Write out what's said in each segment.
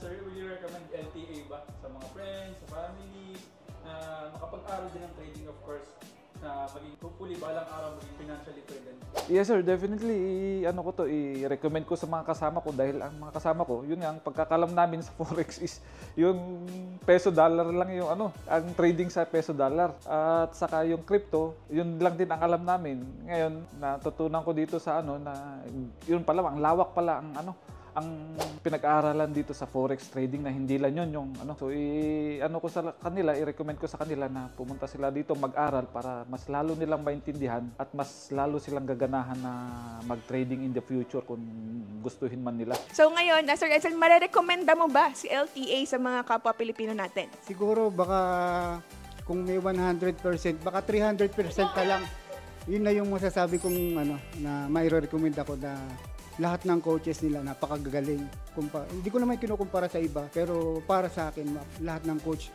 sir, will you recommend LTA ba sa mga friends, sa family, na makapag-aral din ng trading, of course, na maging hopefully balang araw maging financially independent? Yes sir, definitely i-recommend ko sa mga kasama ko dahil ang mga kasama ko, yun nga, ang pagkakalam namin sa forex is yung peso dollar lang yung ang trading sa peso dollar at saka yung crypto, yun lang din ang alam namin. Ngayon, natutunan ko dito sa na yun pala, ang lawak pala ang pinag-aaralan dito sa forex trading na hindi lang yun yung So ko sa kanila, i-recommend ko sa kanila na pumunta sila dito mag-aral para mas lalo nilang maintindihan at mas lalo silang gaganahan na mag-trading in the future kung gustuhin man nila. So ngayon, Sir Edsel, marerekomenda mo ba si LTA sa mga kapwa Pilipino natin? Siguro baka kung may 100%, baka 300% ka lang. Yun na yung masasabi kong na mai-recommend ako na lahat ng coaches nila napakagagaling. Hindi ko naman kinukumpara sa iba, pero para sa akin, lahat ng coach,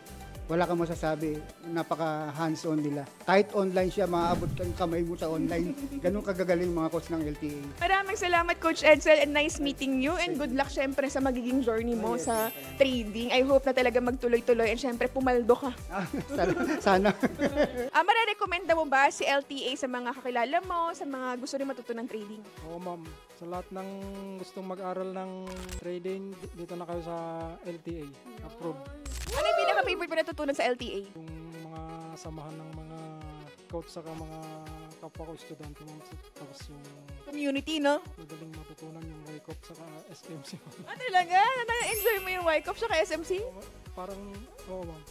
wala kang masasabi, napaka hands-on nila. Kahit online siya, maaabot kang kamay mo sa online. Ganun kagagaling mga coach ng LTA. Maraming salamat, Coach Edsel, and nice meeting you, and good luck syempre sa magiging journey mo sa trading. I hope na talaga magtuloy-tuloy, and syempre pumaldo ka. Sana. Marerekomenda mo ba si LTA sa mga kakilala mo, sa mga gusto rin matutunan trading? Oo ma'am, sa lahat ng gustong mag-aral ng trading, dito na kayo sa LTA. Approved. Ano yung pinaka-favorite mo natutunan sa LTA? Yung mga samahan ng mga coach saka mga kapwa ko estudyante ma'am. Tapos yung Community, no? madaling matutunan yung YCOP saka SMC. Talaga? Na-enjoy mo yung YCOP sa SMC? Parang, oo ma'am.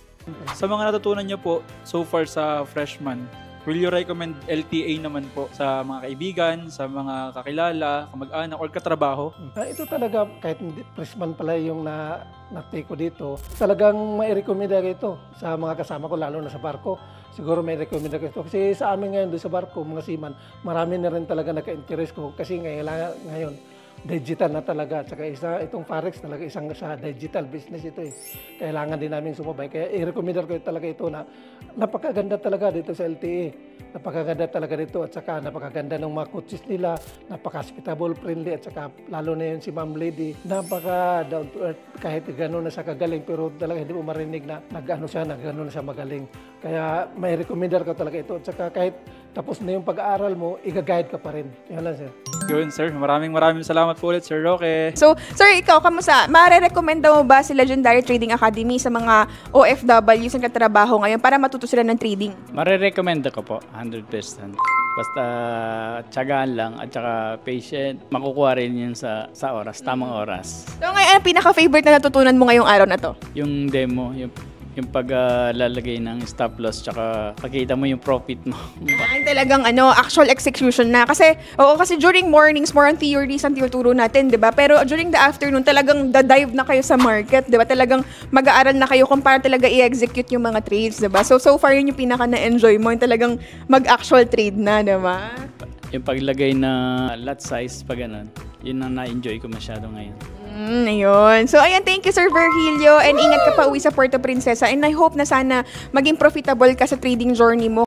Sa mga natutunan niyo po so far sa freshman, will you recommend LTA naman po sa mga kaibigan, sa mga kakilala, kamag-anak, or katrabaho? Ito talaga, kahit freshman pala yung na-take ko dito, talagang mai-recommenda ko ito sa mga kasama ko, lalo na sa barko. Siguro may recommenda ko ito. Kasi sa amin ngayon doon sa barko, mga seaman, marami na rin talaga nagka-interest ko. Kasi ngayon, digital na talaga. At saka itong Forex talaga isang sa digital business ito eh. Kailangan din namin sumabay. Kaya i-recommend ko talaga ito na napakaganda talaga dito sa LTA. Napakaganda talaga dito at saka napakaganda ng mga coaches nila. Napaka-hospitable, friendly at saka lalo na yun si Ma'am Lady. Napaka down to earth kahit gano'n na siya kagaling pero talaga hindi mo marinig na nag-ano na siya magaling. Kaya may recommend ko talaga ito. At saka kahit tapos na yung pag-aaral mo, i-guide ka pa rin. Yan lang sir. Yun sir, maraming salamat po ulit Sir Roque. So, sir, ikaw, kamusta? Marerekomenda mo ba si Legendary Trading Academy sa mga OFWs na katrabaho ngayon para matuto sila ng trading? Marerekomenda ko po, 100%. Basta tiyagaan lang at saka patient, makukuha rin yun sa oras, tamang oras. So, ngayon, ang pinaka-favorite na natutunan mo ngayong araw na to? Yung demo, yung paglalagay ng stop loss tsaka pakita mo yung profit mo. Ay, talagang actual execution na. Kasi during mornings, more on theories ang tinuturo natin, di ba? Pero during the afternoon, talagang dive na kayo sa market, di ba? Talagang mag-aaral na kayo kung paano talaga i-execute yung mga trades, di ba? So far, yun yung pinaka na-enjoy mo, yung talagang mag-actual trade na, di ba? Yung paglagay na lot size, pag ganun, yun ang na-enjoy ko masyado ngayon. Ayun. So, ayan, thank you, Sir Virgilio. And ingat ka pa uwi sa Puerto Princesa. And I hope na sana maging profitable ka sa trading journey mo.